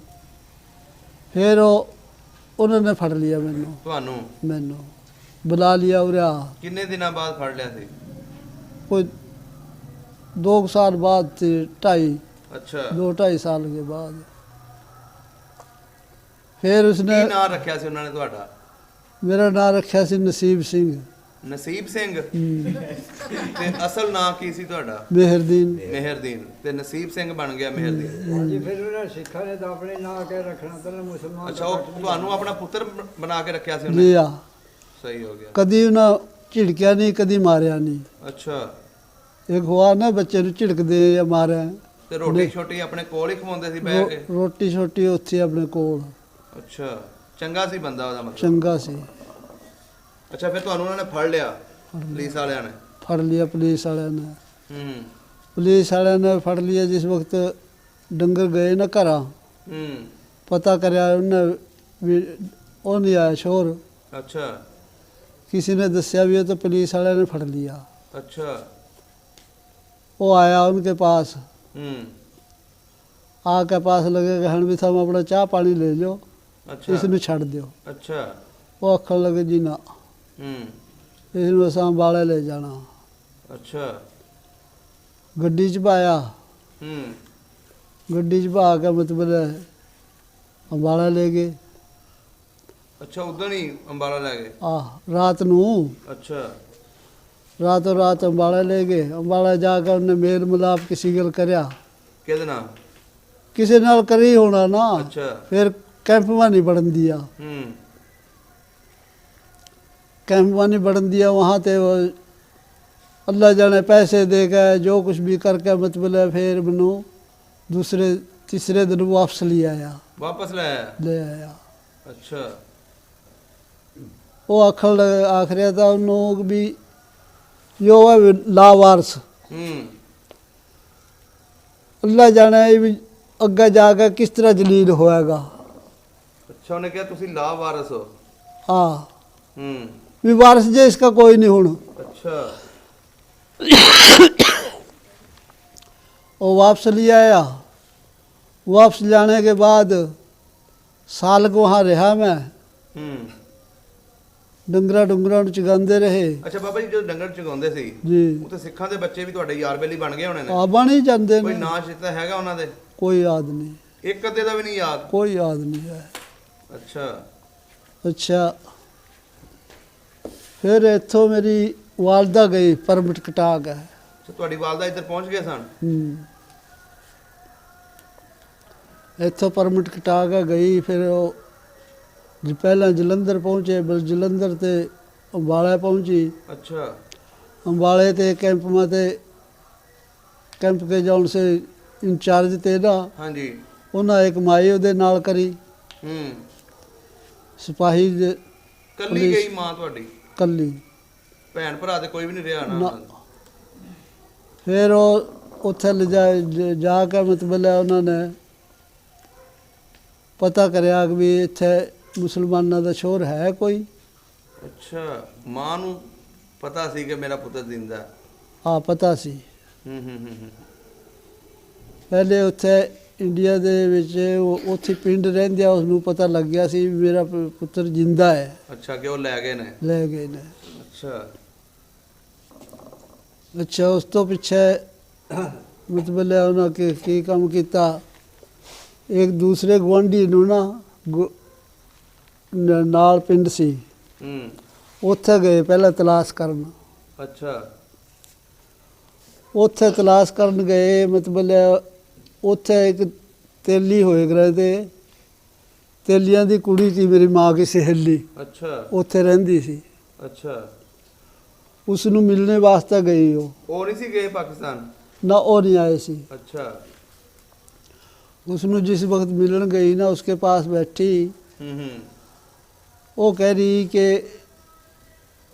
फिर वो उन्होंने फड़ लिया मैनू। ਤੁਹਾਨੂੰ? मैनू बुला लिया उरा। ਕਿੰਨੇ ਦਿਨਾਂ ਬਾਅਦ ਫੜ ਲਿਆ ਸੀ? कोई 2 साल बाद थे, 2.5 ਅੱਛਾ। 2-2.5 साल के बाद। फिर उसने ਕੀ ਨਾਂ ਰੱਖਿਆ ਸੀ ਉਹਨਾਂ ਨੇ ਤੁਹਾਡਾ? मेरा नाम रखा सी नसीब सिंह। ਨਸੀਬ ਸਿੰਘ? ਤੇ ਅਸਲ ਨਾਂ ਕੀ ਸੀ ਤੁਹਾਡਾ? मेहरदीन। ਮਿਹਰਦੀਨ। ਤੇ ਨਸੀਬ ਸਿੰਘ ਬਣ ਗਿਆ ਮਿਹਰਦੀਨ। ਹਾਂਜੀ, ਫਿਰ ਉਹਨਾਂ ਸਿੱਖਾਂ ਨੇ ਤਾਂ ਆਪਣੇ ਨਾਂ ਕੇ ਰੱਖਣਾ, ਪਹਿਲਾਂ ਮੁਸਲਮਾਨ ਅੱਛਾ, ਉਹ ਤੁਹਾਨੂੰ ਆਪਣਾ ਪੁੱਤਰ ਬਣਾ ਕੇ ਰੱਖਿਆ ਸੀ जी ਉਹਨੇ? हाँ। ਸਹੀ ਹੋ ਗਿਆ। कदी उन्हें झिड़किया नहीं, कदी मारिया नहीं। ਅੱਛਾ। एक हुआ ना बच्चे ਨੂੰ ਝਿੜਕ ਦੇ ਜਾਂ ਮਾਰਿਆ। ਤੇ ਰੋਟੀ ਛੋਟੀ ਆਪਣੇ ਕੋਲ ਹੀ ਖਵਾਉਂਦੇ ਸੀ ਬਹਿ ਕੇ? ਰੋਟੀ ਛੋਟੀ ਉੱਥੇ ਆਪਣੇ ਕੋਲ। ਅੱਛਾ, ਚੰਗਾ ਸੀ ਬੰਦਾ ਉਹਦਾ ਮਤਲਬ? ਚੰਗਾ ਸੀ। ਅੱਛਾ, ਫਿਰ ਤੁਹਾਨੂੰ ਉਹਨਾਂ ਨੇ ਫੜ ਲਿਆ ਪੁਲਿਸ ਵਾਲਿਆਂ ਨੇ? ਫੜ ਲਿਆ ਪੁਲਿਸ ਵਾਲਿਆਂ ਨੇ। ਹੂੰ ਪੁਲਿਸ ਵਾਲਿਆਂ ਨੇ ਫੜ ਲਿਆ ਜਿਸ ਵਕਤ ਡੰਗਰ ਗਏ ਨਾ ਘਰਾਂ। ਹੂੰ। ਪਤਾ ਕਰਿਆ ਉਹਨੇ ਵੀ ਉਹ ਨਹੀਂ ਆਇਆ ਸ਼ੋਰ। ਅੱਛਾ। किसी ने दसिया भी है, तो पुलिस वाले ने फड़ लिया। अच्छा। वो आया उनके पास। आके पास लगे कि हण भी तुम अपना चाह पानी ले लो। अच्छा। इसनू छड़ दो। अच्छा। वो आखन लगे जी ना, इसनू असां अंबाले ले जाना। अच्छा। गड्डी च पाया। गड्डी च पा के मतलब अंबाला ले गए। अच्छा, उधर ही अंबाला ले गए? रात नू। अच्छा। रातों रात अंबाला ले गए। अंबाला जाकर उन्हें मेल मिलाप किसी गल करया। किहदे नाल? किसी नाल करी होना ना। अच्छा। फिर कैंप में नहीं बढ़न दिया। कैंप में नहीं बढ़न दिया। वहाँ ते वो अल्लाह जाने पैसे दे के जो कुछ भी करके मतलब फिर मैनू दूसरे तीसरे दिन वापस ले आया। वापस ले आया? ले आया। अच्छा। वो आख रहा था उन्होंने भी यो है लावारस। अल्लाह जाने भी अगे जाके किस तरह जलील होएगा। अच्छा, उन्हें क्या तुसी लावारस हो? हाँ। भी वारस जे इसका कोई नहीं हुण। अच्छा। वो वापस ले आया। वापस जाने के बाद साल को वहाँ रहा मैं। ਡੰਗਰਾ ਡੁੰਗਰਾਂ ਨੂੰ ਚਗਾਉਂਦੇ ਰਹੇ। ਅੱਛਾ ਬਾਬਾ ਜੀ, ਜਦੋਂ ਡੰਗਰ ਚਗਾਉਂਦੇ ਸੀ ਜੀ, ਉਹ ਤੇ ਸਿੱਖਾਂ ਦੇ ਬੱਚੇ ਵੀ ਤੁਹਾਡੇ ਯਾਰ ਬੇਲੀ ਬਣ ਗਏ ਹੋਣੇ ਨੇ? ਆ ਬਣ ਹੀ ਜਾਂਦੇ ਕੋਈ ਨੇ। ਨਾਂ ਚਿੱਤਾ ਹੈਗਾ ਉਹਨਾਂ ਦੇ? ਕੋਈ ਯਾਦ ਨਹੀਂ। ਇੱਕ ਅੱਧੇ ਦਾ ਵੀ ਨਹੀਂ ਯਾਦ? ਕੋਈ ਯਾਦ ਨਹੀਂ ਹੈ। ਅੱਛਾ। ਅੱਛਾ। ਫਿਰ ਇੱਥੋਂ ਮੇਰੀ ਵਾਲਦਾ ਗਈ ਪਰਮਿਟ ਕਟਾ ਕੇ। ਤੇ ਤੁਹਾਡੀ ਵਾਲਦਾ ਇੱਧਰ ਪਹੁੰਚ ਗਏ ਸਨ? ਇੱਥੋਂ ਪਰਮਿਟ ਕਟਾ ਕੇ ਗਈ, ਫਿਰ ਉਹ ਪਹਿਲਾਂ ਜਲੰਧਰ ਪਹੁੰਚੇ, ਬਸ ਜਲੰਧਰ ਤੇ ਅੰਬਾਲਾ ਪਹੁੰਚੀ। ਅੱਛਾ। ਅੰਬਾਲੇ ਤੇ कैंप के जाने से इंचार्ज थे ना, हाँ जी, उन्हें एक माई ਉਹਦੇ ਨਾਲ करी। सिपाही ਕੱਲੀ ਗਈ ਮਾਂ ਤੁਹਾਡੀ? ਕੱਲੀ। ਭੈਣ ਭਰਾ ਤੇ ਕੋਈ ਵੀ ਨਹੀਂ ਰਿਹਾ ਨਾ? ਫਿਰ ਉਹ ਉੱਥੇ ਜਾ ਕੇ ਮਤਲਬ ਉਹਨਾਂ ਨੇ ਪਤਾ ਕਰਿਆ ਕਿ ਵੀ ਇੱਥੇ ਮੁਸਲਮਾਨਾਂ ਦਾ ਸ਼ੋਰ ਹੈ ਕੋਈ। ਅੱਛਾ, ਮਾਂ ਨੂੰ ਪਤਾ ਸੀ ਕਿ ਮੇਰਾ ਪੁੱਤਰ ਜ਼ਿੰਦਾ ਹੈ? ਹਾਂ, ਪਤਾ ਸੀ। ਹੂੰ। ਪਹਿਲੇ ਉੱਥੇ ਇੰਡੀਆ ਦੇ ਵਿੱਚ ਉੱਥੇ ਪਿੰਡ ਰਹਿੰਦਿਆਂ ਉਸ ਨੂੰ ਪਤਾ ਲੱਗ ਗਿਆ ਸੀ ਵੀ ਮੇਰਾ ਪੁੱਤਰ ਜਿੰਦਾ ਹੈ। ਅੱਛਾ, ਕਿ ਉਹ ਲੈ ਗਏ ਨੇ? ਲੈ ਗਏ ਨੇ। ਅੱਛਾ, ਉਸ ਤੋਂ ਪਿੱਛੇ ਮਤਲਬ ਉਹਨਾਂ ਕੀ ਕੰਮ ਕੀਤਾ, ਇੱਕ ਦੂਸਰੇ ਗੁਆਂਢੀ ਨੂੰ ਨਾਲ ਪਿੰਡ ਸੀ, ਉੱਥੇ ਗਏ ਪਹਿਲਾਂ ਤਲਾਸ਼ ਕਰਨ। ਅੱਛਾ। ਉੱਥੇ ਤਲਾਸ਼ ਕਰਨ ਗਏ, ਮਤਲਬ ਉੱਥੇ ਇੱਕ ਤੇਲੀ ਹੋਏ ਗਏ ਤੇ ਤੇਲੀਆਂ ਦੀ ਕੁੜੀ ਸੀ ਮੇਰੀ ਮਾਂ ਦੀ ਸਹੇਲੀ। ਅੱਛਾ। ਉੱਥੇ ਰਹਿੰਦੀ ਸੀ। ਅੱਛਾ। ਉਸ ਨੂੰ ਮਿਲਣੇ ਵਾਸਤੇ ਗਈ। ਉਹ ਨਹੀਂ ਸੀ ਗਏ ਪਾਕਿਸਤਾਨ? ਨਾ, ਉਹ ਨਹੀਂ ਆਏ ਸੀ। ਅੱਛਾ। ਉਸ ਨੂੰ ਜਿਸ ਵਕਤ ਮਿਲਣ ਗਈ ਨਾ, उसके पास बैठी, वो कह रही कि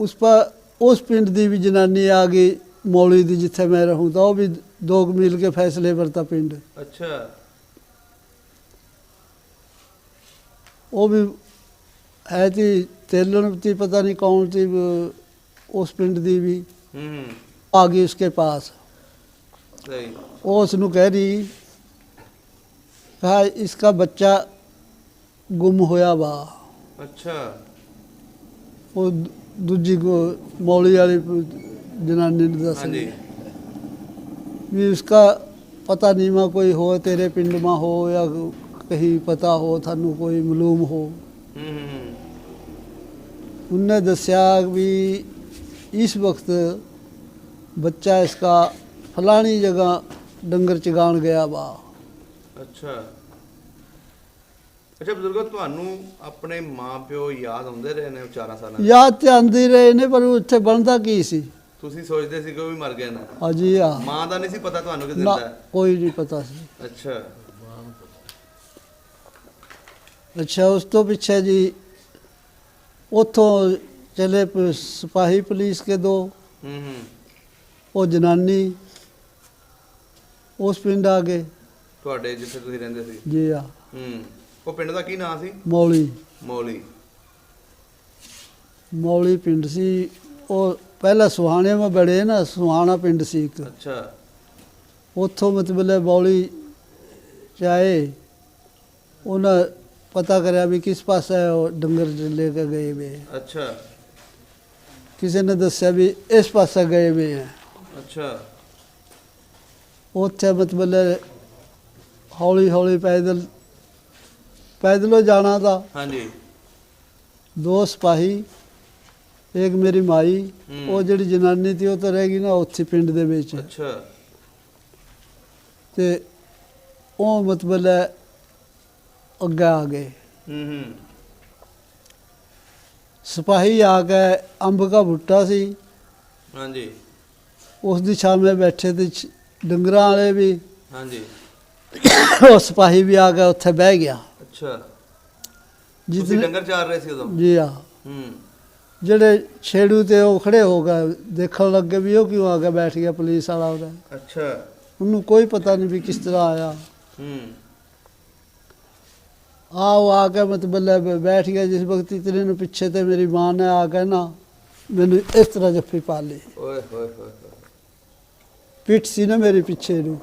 उस पिंड दी भी जनानी आ गई मौली दी, जिथे मैं रहूँ तो वो भी 2 मील के फैसले पर था पिंड। अच्छा। वो भी है थी तेलन थी, पता नहीं कौन थी, उस पिंड दी भी आ गई उसके पास। वो उसनू कह रही, कहा इसका बच्चा गुम होया वा। अच्छा। वो दूजी को मौली वाली जनानी ने दस भी उसका पता नहीं मैं कोई हो, तेरे पिंड में हो या कहीं पता हो, थानू कोई मालूम हो। उनने दस्या भी इस वक्त बच्चा इसका फलानी जगह डंगर चगान गया वा। ਅੱਛਾ। ਅੱਛਾ ਬਜ਼ੁਰਗੋ, ਤੁਹਾਨੂੰ ਆਪਣੇ ਮਾਂ-ਪਿਓ ਯਾਦ ਆਉਂਦੇ ਰਹੇ ਨੇ 4 ਸਾਲਾਂ? ਯਾਦ ਤੇ ਆਉਂਦੇ ਰਹੇ ਨੇ, ਪਰ ਉੱਥੇ ਬਣਦਾ ਕੀ ਸੀ? ਤੁਸੀਂ ਸੋਚਦੇ ਸੀ ਕਿ ਉਹ ਵੀ ਮਰ ਗਏ ਨੇ? ਹਾਂਜੀ। ਆ ਮਾਂ ਦਾ ਨਹੀਂ ਸੀ ਪਤਾ ਤੁਹਾਨੂੰ ਕਿ ਨਾ, ਜ਼ਿੰਦਾ ਹੈ? ਕੋਈ ਨਹੀਂ ਪਤਾ ਸੀ। ਅੱਛਾ। ਅੱਛਾ, ਉਸ ਤੋਂ ਪਿੱਛੇ ਜੀ ਉੱਥੋਂ ਚਲੇ ਸਿਪਾਹੀ ਪੁਲਿਸ ਕੇ 2, ਉਹ ਜਨਾਨੀ ਉਸ ਪਿੰਡ ਆ ਗਏ ਤੁਹਾਡੇ ਜਿੱਥੇ ਤੁਸੀਂ ਰਹਿੰਦੇ ਸੀ? ਜੀ। ਆ ਉਹ ਪਿੰਡ ਦਾ ਕੀ ਨਾਮ ਸੀ? ਮੌਲੀ। ਮੌਲੀ ਪਿੰਡ ਸੀ। ਉਹ ਪਹਿਲਾਂ ਸੁਹਾਣੇ ਮੈਂ ਬੜੇ ਨਾ, ਸੁਹਾਣਾ ਪਿੰਡ ਸੀ ਇੱਕ। ਅੱਛਾ। ਉੱਥੋਂ ਮਤਲਬ ਮੌਲੀ ਚਾਹੇ ਉਹਨਾਂ ਪਤਾ ਕਰਿਆ ਵੀ ਕਿਸ ਪਾਸੇ ਉਹ ਡੰਗਰ ਲੈ ਕੇ ਗਏ ਵੇ। ਅੱਛਾ। ਕਿਸੇ ਨੇ ਦੱਸਿਆ ਵੀ ਇਸ ਪਾਸੇ ਗਏ ਵੇ ਹੈ। ਅੱਛਾ। ਉੱਥੇ ਮਤਲਬ ਹੌਲੀ ਹੌਲੀ ਪੈਦਲੋਂ ਜਾਣਾ था। ਹਾਂਜੀ। 2 ਸਿਪਾਹੀ, ਇੱਕ ਮੇਰੀ ਮਾਈ, ਉਹ ਜਿਹੜੀ ਜਨਾਨੀ ਸੀ ਉਹ ਤਾਂ ਰਹਿ ਗਈ ਨਾ ਉੱਥੇ ਪਿੰਡ ਦੇ ਵਿੱਚ। ਅੱਛਾ। ਤੇ ਉਹ ਮਤਲਬ ਅੱਗੇ ਆ ਗਏ। ਸਿਪਾਹੀ ਆ ਕੇ ਅੰਬ ਦਾ ਬੂਟਾ ਸੀ, ਹਾਂਜੀ, ਉਸ ਦੀ ਛਾਵੇਂ ਬੈਠੇ ਤੇ ਡੰਗਰਾਂ ਵਾਲੇ ਵੀ। ਹਾਂਜੀ। ਉਹ ਸਿਪਾਹੀ ਵੀ ਆ ਗਿਆ, ਉੱਥੇ ਬਹਿ ਗਿਆ। ਅੱਛਾ। ਤੁਸੀਂ ਡੰਗਰ ਚਾਰ ਰਹੇ ਸੀ ਉਦੋਂ? ਜੀ। ਆ ਜਿਹੜੇ ਛੇੜੂ ਤੇ ਉਹ ਖੜੇ ਹੋ ਗਏ, ਦੇਖਣ ਲੱਗੇ ਵੀ ਉਹ ਕਿਉਂ ਆ ਗਿਆ, ਬੈਠ ਗਿਆ ਪੁਲਿਸ ਵਾਲਾ ਉਹਦਾ। ਅੱਛਾ। ਉਹਨੂੰ ਕੋਈ ਪਤਾ ਨਹੀਂ ਵੀ ਕਿਸ ਤਰ੍ਹਾਂ ਆਇਆ। ਉਹ ਆ ਕੇ ਮਤਲਬ ਬੈਠ ਗਿਆ। ਜਿਸ ਵਕਤ ਇਤਨੇ ਨੂੰ ਪਿੱਛੇ ਤੇ ਮੇਰੀ ਮਾਂ ਨੇ ਆ ਕੇ ਨਾ ਮੈਨੂੰ ਇਸ ਤਰ੍ਹਾਂ ਜੱਫੀ ਪਾ ਲਈ। ਓਏ ਹੋਏ ਹੋਏ। ਪਿੱਠ ਸੀ ਨਾ ਮੇਰੀ ਪਿੱਛੇ ਨੂੰ।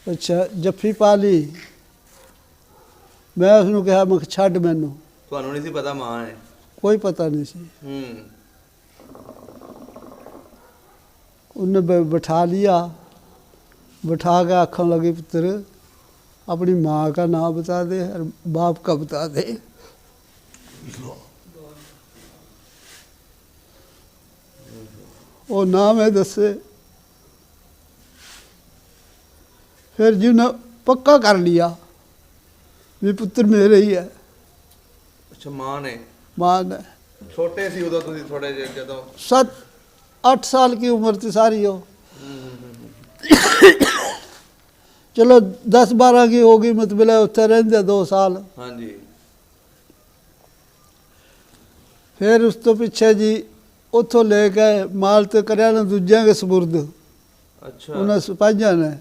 ਅੱਛਾ, ਜੱਫੀ ਪਾ ਲਈ। ਮੈਂ ਉਸਨੂੰ ਕਿਹਾ, ਮੈਂ ਛੱਡ ਮੈਨੂੰ। ਤੁਹਾਨੂੰ ਨਹੀਂ ਸੀ ਪਤਾ ਮਾਂ ਹੈ? ਕੋਈ ਪਤਾ ਨਹੀਂ ਸੀ। ਉਹਨੇ ਬਿਠਾ लिया, बिठा के आखन लगी, पुत्र अपनी माँ का नाम बता दे और बाप का बता दे। ਉਹ ਨਾਮ ਹੈ ਦੱਸੇ। फिर जिन्हें पक्का कर लिया भी पुत्र मेरे ही है। ਅੱਛਾ ਮਾਂ ਨੇ। माँ ने ਛੋਟੇ ਸੀ ਉਦੋਂ ਤੁਸੀਂ ਥੋੜੇ ਜਿਹੇ ਜਦੋਂ? 7-8 साल की उम्र थी सारी हो। चलो 10-12 की होगी मतलब उत्थे रहंदे 2 साल। ਹਾਂਜੀ। फिर उस तो पिछे जी उतो ले गए माल तो करया ना दूजिया के सपुर्द। ਅੱਛਾ। उन्हें सिपाहिया ने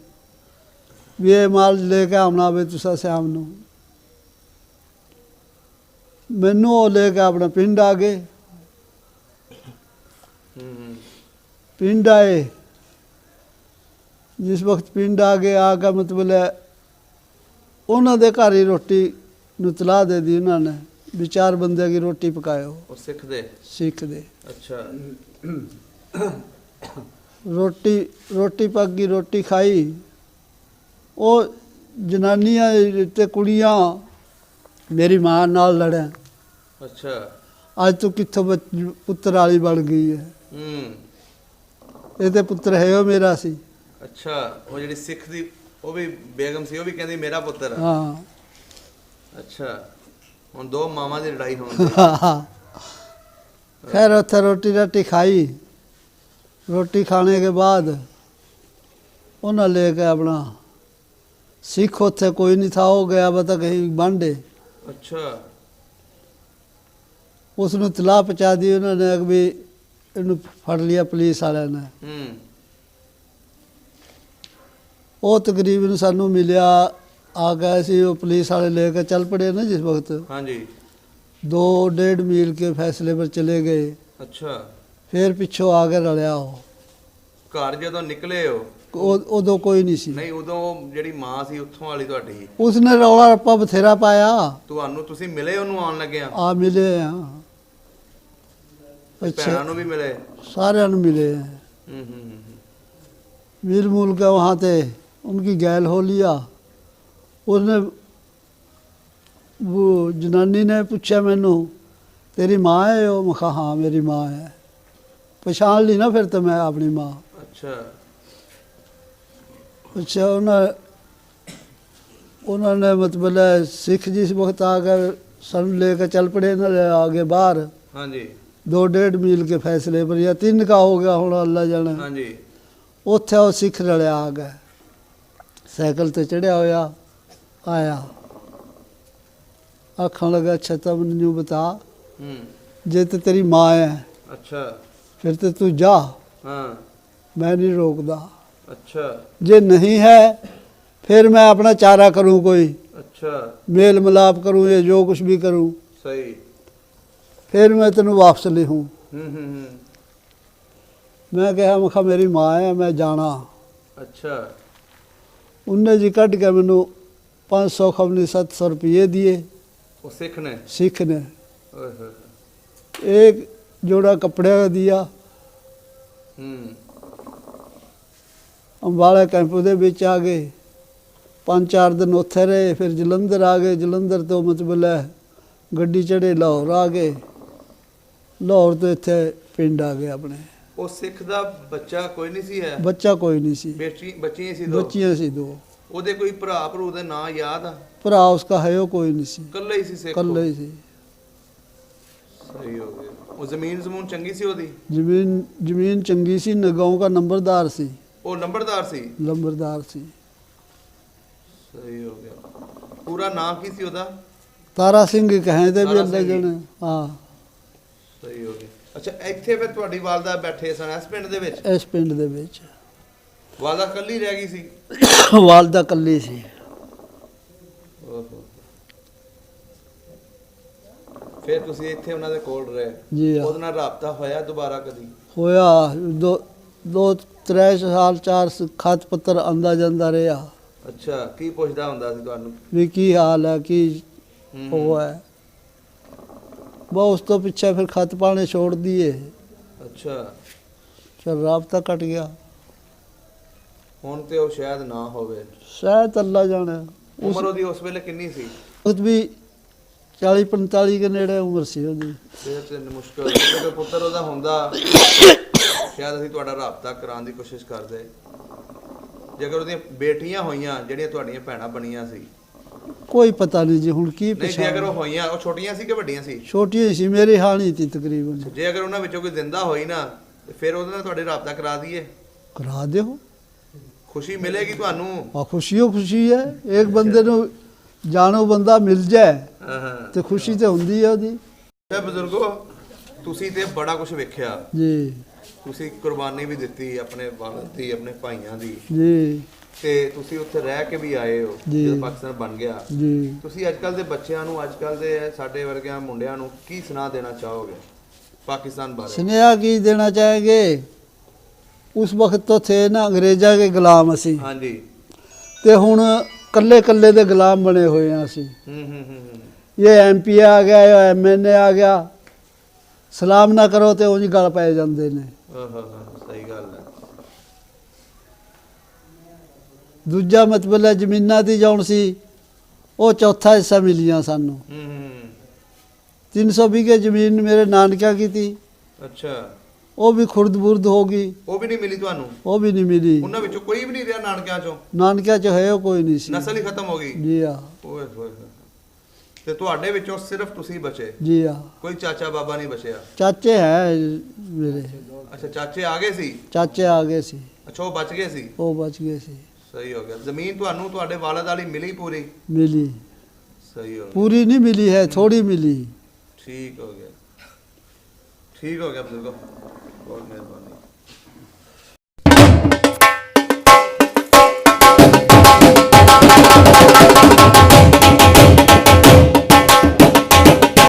भी ये माल लेके आना वे तुसा श्याम नू। मैनू वो लेके अपना पिंड आ गए। पिंड आए, जिस वक्त पिंड आ गए आके मतलब उन्होंने घर ही रोटी नू तलाह दे दी उन्होंने भी 4 बंदे की रोटी पकाओ। ਉਹ ਸਿੱਖ ਦੇ? सिख दे। ਅੱਛਾ। रोटी पक गई, रोटी खाई। वो जनानियां ते कुड़ियां मेरी मां नाल लड़े। ਅੱਛਾ। आज तो कित्थों पुत्र वाली बन गई है। ये तो पुत्र है वो मेरा सी। ਅੱਛਾ। ਉਹ ਜਿਹੜੀ ਸਿੱਖ ਦੀ ਉਹ ਵੀ ਬੇਗਮ ਸੀ, ਉਹ ਵੀ ਕਹਿੰਦੀ ਮੇਰਾ ਪੁੱਤਰ ਆ। हाँ ਅੱਛਾ। ਹੁਣ ਦੋ ਮਾਵਾਂ ਦੀ ਲੜਾਈ ਹੋਣ ਦੀ। खैर उत्थे रोटी राटी खाई। रोटी खाने के बाद उन्हें लेके अपना सिख उत्थे कोई नहीं था, हो गया पता कहीं बांडे। ਅੱਛਾ। उसने तलाह पहुँचा दी उन्होंने कि भी इन्हू फड़ लिया पुलिस वाले ने। वो तकरीबन सानू मिलिया आ गए सी, वो पुलिस वाले लेकर चल पड़े ना जिस वक्त। ਹਾਂਜੀ। 2-1.5 मील के फैसले पर चले गए। ਅੱਛਾ। फिर पिछों आगे रलिया हो। ਘਰ ਜਦੋਂ ਨਿਕਲੇ ਹੋ? उदो कोई नहीं सी। ਨਹੀਂ ਉਦੋਂ ਜਿਹੜੀ ਮਾਂ ਸੀ ਉੱਥੋਂ ਵਾਲੀ ਤੁਹਾਡੀ, उसने रौला रप्पा बथेरा पाया। ਤੁਹਾਨੂੰ ਤੁਸੀਂ ਮਿਲੇ ਉਹਨੂੰ ਆਉਣ ਲੱਗਿਆ? आ मिले हैं। ਭੈਣਾਂ अच्छा ਨੂੰ ਵੀ ਮਿਲੇ? सारे मिले हैं। ਹੂੰ ਹੂੰ ਹੂੰ। मिल मूल के वहाँ थे उनकी गैल हो लिया। उसने वो जनानी ने पूछा मैनू तेरी माँ है? वो मैं कहा हाँ मेरी माँ है। पछाण ली ना फिर तो मैं अपनी माँ। ਅੱਛਾ। अच्छा उन्होंने मतलब सिख जिस वक्त आकर सन लेकर चल पड़े ना आगे बाहर। ਹਾਂਜੀ 2-1.5 मील के फैसले पर या 3 का हो गया हूँ अल्लाह जाने। ਹਾਂਜੀ। उत्थे वो सिख रलिया आ गए। साइकिल ते चढ़िया होया आया, आखन लगा अच्छा तब न्यू बता ਹੂੰ। जे तो तेरी माँ है ਅੱਛਾ। फिर तो तू जा, ਹਾਂ। मैं नहीं रोकदा। ਅੱਛਾ। जे नहीं है फिर मैं अपना चारा करूँ, कोई ਅੱਛਾ। मेल मिलाप करूँ या जो कुछ भी करूँ, ਸਹੀ। फिर मैं तेनू वापस ले हूँ। ਹੂੰ हूँ हूँ। मैं कहा मखा मेरी माँ है मैं जाना। ਅੱਛਾ। उनने जी कट के मैनू 500 खबनी 700 रुपये दिए ਉਹ ਸਿੱਖ ਨੇ? सिख ने। ਓਏ ਹੋਏ। एक जोड़ा कपड़े का दिया। ਹੂੰ। अंबाला कैंप दे विच आ गए। 5-4 दिन उत्थे रहे। फिर जलंधर आ गए। जलंधर तो मतलब गड्डी चढ़े लाहौर आ गए। लाहौर तो इत्थे पिंड आ गए अपने। ਉਹ ਸਿੱਖ ਦਾ ਬੱਚਾ ਕੋਈ ਨਹੀਂ ਸੀ ਹੈ? बच्चा कोई नहीं सी, ਬੱਚੀਆਂ ਸੀ ਦੋ? बच्चियां सी 2। ਉਹਦੇ ਕੋਈ ਭਰਾ ਭਰੂ ਦੇ ਨਾਂ ਯਾਦ ਆ? भरा उसका है वो कोई नहीं सी, ਇਕੱਲਾ ਹੀ ਸੀ ਸਿੱਖ? कल ही सी। ਸਹੀ ਹੋ ਗਿਆ। ਉਹ ਜ਼ਮੀਨ ਜ਼ਮੂਨ ਚੰਗੀ ਸੀ ਉਹਦੀ? जमीन चंगी सी। नगांव का नंबरदार सी। ਉਹ ਨੰਬਰਦਾਰ ਸੀ? नंबरदार सी। ਸਹੀ ਹੋ ਗਿਆ। ਪੂਰਾ ਨਾਂ ਕੀ ਸੀ ਉਹਦਾ? तारा सिंह कहें थे भी तारा अल्लाह सिंह ही। जाने। हाँ ਸਹੀ ਹੋ ਗਿਆ। ਅੱਛਾ ਇੱਥੇ ਫਿਰ ਤੁਹਾਡੀ ਵਾਲਦਾ ਬੈਠੇ ਸਨ ਇਸ ਪਿੰਡ ਦੇ ਵਿੱਚ? इस पिंड दे विच ਵਾਲਦਾ ਇਕੱਲੀ ਰਹਿ ਗਈ ਸੀ? वालदा कल्ली सी। ਓਹੋ। ਫਿਰ ਤੁਸੀਂ ਇੱਥੇ ਉਹਨਾਂ ਦੇ ਕੋਲ ਰਹੇ? जी हाँ। ਉਹਦੇ ਨਾਲ ਰਾਬਤਾ ਹੋਇਆ ਦੁਬਾਰਾ ਕਦੀ? होया 2-3 साल 4 खत पत्र आंदा जांदा रहा ਅੱਛਾ। ਕੀ ਪੁੱਛਦਾ ਹੁੰਦਾ ਸੀ ਤੁਹਾਨੂੰ? भी की हाल है की ਹੂੰ, वो है। बहुत उस तो पीछे फिर खत पाने छोड़ दिए। ਅੱਛਾ। फिर राबता कट गया। ਹੁਣ ਤੇ ਉਹ ਸ਼ਾਇਦ ਨਾ ਹੋਵੇ। शायद अल्लाह जाने। ਉਮਰ ਉਹਦੀ ਉਸ ਵੇਲੇ ਕਿੰਨੀ ਸੀ? उस भी 40-45 के नेड़े उम्र सी ਉਹਦੀ। ਫਿਰ ਤੇ ਮੁਸ਼ਕਲ ਕਿਉਂਕਿ ਪੁੱਤਰ ਉਹਦਾ ਹੁੰਦਾ ਸ਼ਾਇਦ ਅਸੀਂ ਤੁਹਾਡਾ ਰਾਬਤਾ ਕਰਾਉਣ ਦੀ ਕੋਸ਼ਿਸ਼ ਕਰਦੇ। ਜੇਕਰ ਉਹਦੀਆਂ ਬੇਟੀਆਂ ਹੋਈਆਂ ਜਿਹੜੀਆਂ ਤੁਹਾਡੀਆਂ ਭੈਣਾਂ ਬਣੀਆਂ ਸੀ, ਕੋਈ ਪਤਾ ਨਹੀਂ ਜੀ ਹੁਣ ਕੀ ਨਹੀਂ ਜੇ ਅਗਰ ਉਹ ਹੋਈਆਂ, ਉਹ ਛੋਟੀਆਂ ਸੀ ਕਿ ਵੱਡੀਆਂ ਸੀ? ਛੋਟੀ ਸੀ, ਮੇਰੀ ਹਾਣੀ ਸੀ ਤਕਰੀਬਨ। ਜੇ ਅਗਰ ਉਹਨਾਂ ਵਿੱਚੋਂ ਕੋਈ ਜ਼ਿੰਦਾ ਹੋਈ ਨਾ ਤੇ ਫਿਰ ਉਹਦੇ ਨਾਲ ਤੁਹਾਡੇ ਰਾਬਤਾ ਕਰਾ ਦਈਏ, ਕਰਾ ਦਿਓ। ਖੁਸ਼ੀ ਮਿਲੇਗੀ ਤੁਹਾਨੂੰ। ਆ ਖੁਸ਼ੀਓ ਖੁਸ਼ੀ ਹੈ, ਇੱਕ ਬੰਦੇ ਨੂੰ ਜਾਣੋ ਬੰਦਾ ਮਿਲ ਜਾਏ ਹਾਂ ਤੇ ਖੁਸ਼ੀ ਤੇ ਹੁੰਦੀ ਹੈ ਉਹਦੀ। ਤੇ ਬਜ਼ੁਰਗੋ, ਤੁਸੀਂ ਤੇ ਬੜਾ ਕੁਝ ਵੇਖਿਆ, ਜੀ ਤੁਸੀਂ ਕੁਰਬਾਨੀ ਵੀ ਦਿੱਤੀ ਆਪਣੇ ਵਾਲਦ ਦੀ, ਆਪਣੇ ਭਾਈਆਂ ਦੀ, ਜੀ ਤੇ ਤੁਸੀਂ ਉੱਥੇ ਰਹਿ ਕੇ ਵੀ ਆਏ ਹੋ ਜੀ। ਜਦੋਂ ਪਾਕਿਸਤਾਨ ਬਣ ਗਿਆ। ਜੀ ਤੁਸੀਂ ਅੱਜ ਕੱਲ ਦੇ ਬੱਚਿਆਂ ਨੂੰ, ਅੱਜ ਕੱਲ ਦੇ ਸਾਡੇ ਵਰਗਿਆਂ ਮੁੰਡਿਆਂ ਨੂੰ ਕੀ ਸੁਣਾ ਦੇਣਾ ਚਾਹੋਗੇ पाकिस्तान बारे? सुनेहा की देना चाहेंगे, उस वक्त तो थे ना अंग्रेजा के गुलाम असी, हाँ जी, ते हुण कल्ले कल्ले दे गुलाम बने हुए हैं असी। ये MP आ गया या MNA आ गया, सलाम ना करो तो उंज गल पै जांदे ने। सही गल है। दूजा मतलब है जमीनां दी जौन सी वो चौथा हिस्सा मिलियां सानू। 300 बीघे जमीन मेरे नानकिया की थी, अच्छा, वो भी खुर्द बुर्द हो गई, वो भी नहीं मिली ਤੁਹਾਨੂੰ? वो भी नहीं मिली। ਉਹਨਾਂ ਵਿੱਚੋਂ ਕੋਈ ਵੀ ਨਹੀਂ ਰਿਹਾ ਨਾਨਕਿਆਂ ਚੋਂ? नानकिया च है कोई नहीं सी। ਨਸਲ ਹੀ ਖਤਮ ਹੋ ਗਈ। जी हाँ, ਓਏ ਹੋਏ ਹੋਏ। ਤੇ ਤੁਹਾਡੇ ਵਿੱਚੋਂ ਸਿਰਫ ਤੁਸੀਂ ਬਚੇ, जी हाँ। ਕੋਈ ਚਾਚਾ ਬਾਬਾ ਨਹੀਂ ਬਚਿਆ? चाचे हैं मेरे, ਅੱਛਾ, ਚਾਚੇ ਆ ਗਏ ਸੀ? चाचे आ गए सी, ਅੱਛਾ, ਉਹ ਬਚ ਗਏ ਸੀ। वो बच गए सी। ਸਹੀ ਹੋ ਗਿਆ। ਜ਼ਮੀਨ ਤੁਹਾਨੂੰ ਤੁਹਾਡੇ ਵਾਲਦ ਵਾਲੀ ਮਿਲੀ ਪੂਰੀ? मिली, ਸਹੀ ਹੋ ਗਿਆ। पूरी नहीं मिली है, थोड़ी मिली। ठीक हो गया, ठीक हो गया बुजुर्गो, बहुत मेहरबानी।